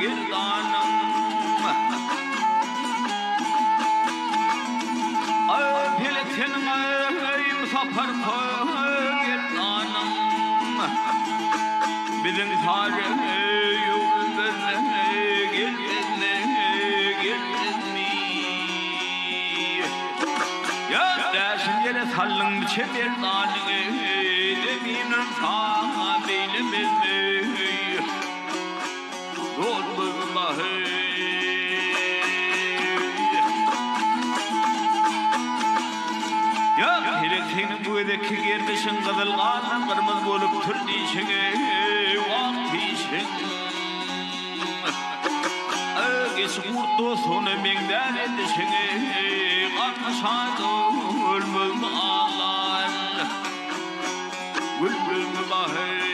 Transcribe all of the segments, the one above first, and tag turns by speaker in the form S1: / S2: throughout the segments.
S1: girdanım Peleksenin ayım sapar girdanım Bizim sarı yollarına gelmez Ya dersin yere sallın çeper danı Deminin sana beylemez Doğrullahi Ya peleksenin bu edeki gelmişin kızılğanın kırmız bolup türdişini Vaktişin Geç kurdu sonu mengden edişini Katmışadı ölmüz ağlar Bülbül mübahir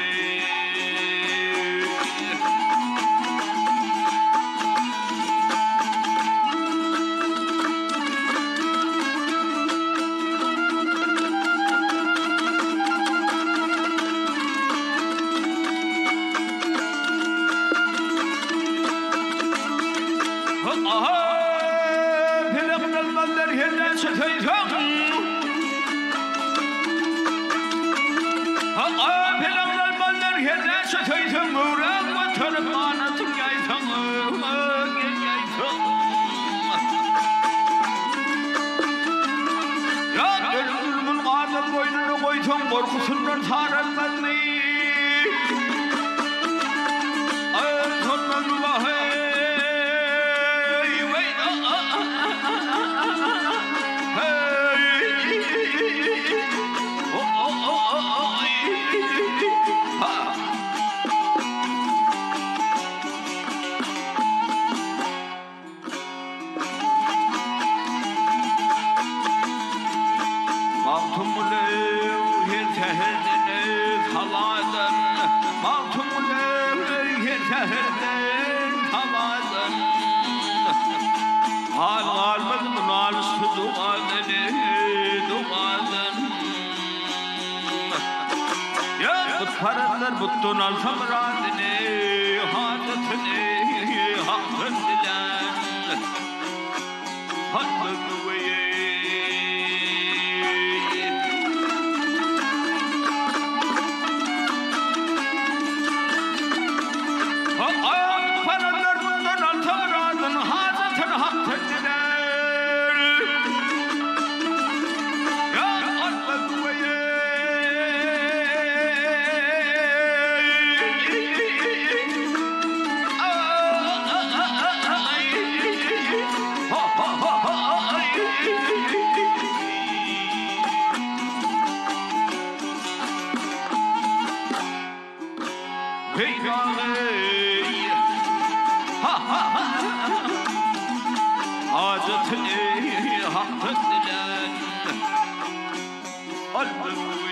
S1: Korkusundan sarılmadı Sondan Paralar buttun alsam radini Hadetini hakkın dilen Hakkın güveyi Paralar buttun alsam radini Hadetini hakkın dilen Hazretini hakkı dilen Albüm